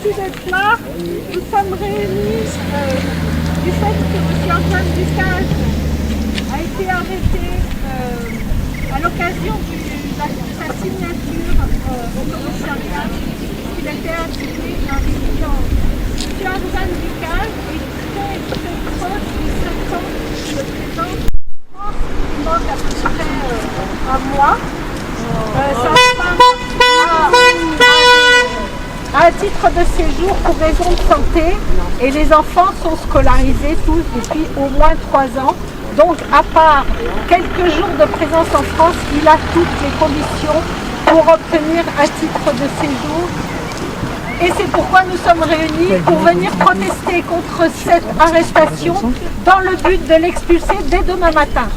merci d'être là. Nous sommes réunis du fait que M. Antoine Ducage a été arrêté à l'occasion de sa signature au commissariat. Il était assigné un résident. M. Antoine Ducage est très proche du 7 ans de présence. Il manque à peu près un mois. À titre de séjour pour raison de santé, et les enfants sont scolarisés tous depuis au moins 3 ans. Donc à part quelques jours de présence en France, il a toutes les conditions pour obtenir un titre de séjour. Et c'est pourquoi nous sommes réunis pour venir protester contre cette arrestation dans le but de l'expulser dès demain matin.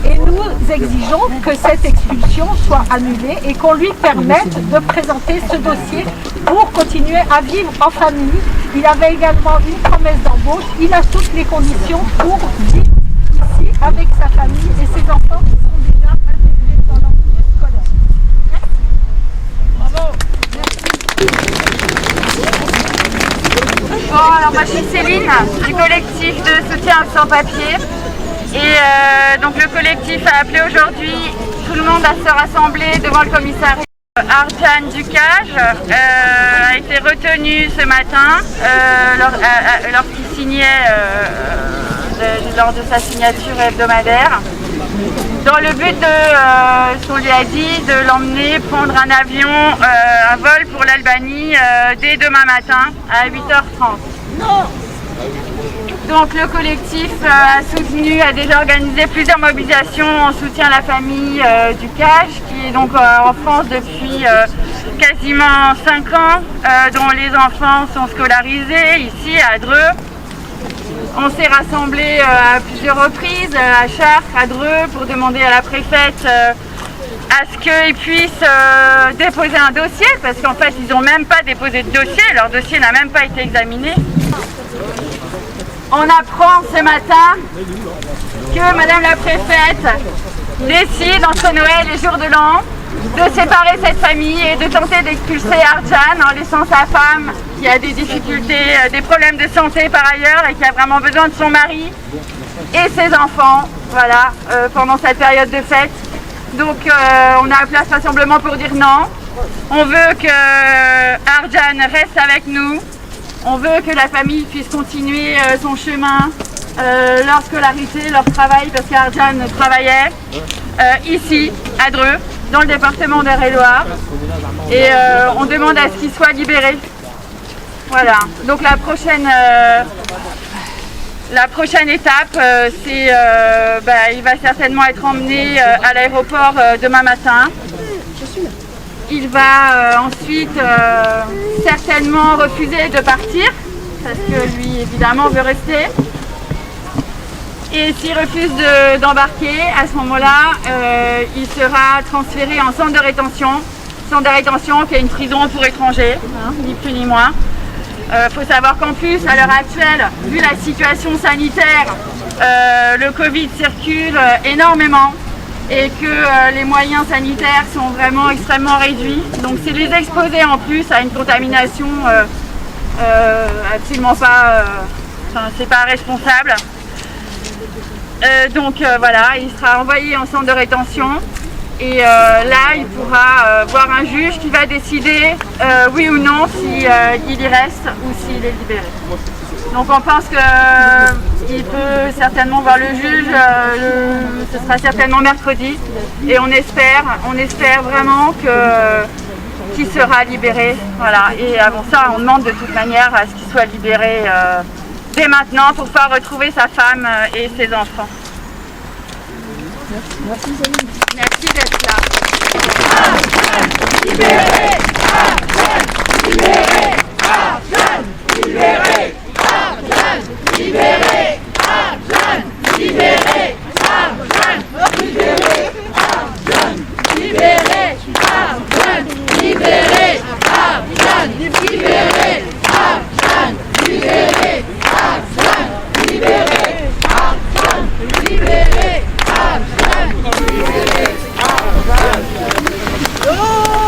Et nous exigeons que cette expulsion soit annulée et qu'on lui permette de présenter ce dossier pour continuer à vivre en famille. Il avait également une promesse d'embauche. Il a toutes les conditions pour vivre ici avec sa famille et ses enfants qui sont déjà intégrés dans leur milieu scolaire. Bravo. Bon, alors moi je suis Céline du collectif de soutien aux sans-papiers. Et donc le collectif a appelé aujourd'hui tout le monde à se rassembler devant le commissariat. Arjan Ducage a été retenu ce matin lorsqu'il signait lors de sa signature hebdomadaire dans le but de, on lui a dit, de l'emmener prendre un avion, un vol pour l'Albanie dès demain matin à 8h30. Non. Donc le collectif a déjà organisé plusieurs mobilisations en soutien à la famille Ducage, qui est donc en France depuis quasiment 5 ans, dont les enfants sont scolarisés ici à Dreux. On s'est rassemblés à plusieurs reprises à Chartres, à Dreux, pour demander à la préfète à ce qu'ils puissent déposer un dossier, parce qu'en fait ils n'ont même pas déposé de dossier, leur dossier n'a même pas été examiné. On apprend ce matin que Madame la préfète décide entre Noël et jour de l'an de séparer cette famille et de tenter d'expulser Arjan en laissant sa femme qui a des difficultés, des problèmes de santé par ailleurs et qui a vraiment besoin de son mari et ses enfants, voilà, pendant cette période de fête. Donc on a appelé à ce rassemblement pour dire non. On veut que Arjan reste avec nous. On veut que la famille puisse continuer son chemin, leur scolarité, leur travail, parce qu'Arjan travaillait ici, à Dreux, dans le département d'Eure-et-Loir. Et on demande à ce qu'il soit libéré. Voilà. Donc la prochaine étape, c'est il va certainement être emmené à l'aéroport demain matin. Il va ensuite certainement refuser de partir, parce que lui évidemment veut rester. Et s'il refuse d'embarquer, à ce moment-là, il sera transféré en centre de rétention qui est une prison pour étrangers, hein, ni plus ni moins. Faut savoir qu'en plus, à l'heure actuelle, vu la situation sanitaire, le Covid circule énormément. Et que les moyens sanitaires sont vraiment extrêmement réduits. Donc c'est les exposer en plus à une contamination absolument pas, c'est pas responsable. Donc voilà, il sera envoyé en centre de rétention et là il pourra voir un juge qui va décider oui ou non s'il y reste ou s'il est libéré. Donc on pense qu'il peut certainement voir le juge, ce sera certainement mercredi, et on espère vraiment qu'il sera libéré. Voilà. Et avant ça, on demande de toute manière à ce qu'il soit libéré dès maintenant pour pouvoir retrouver sa femme et ses enfants. Merci d'être là. Libéré.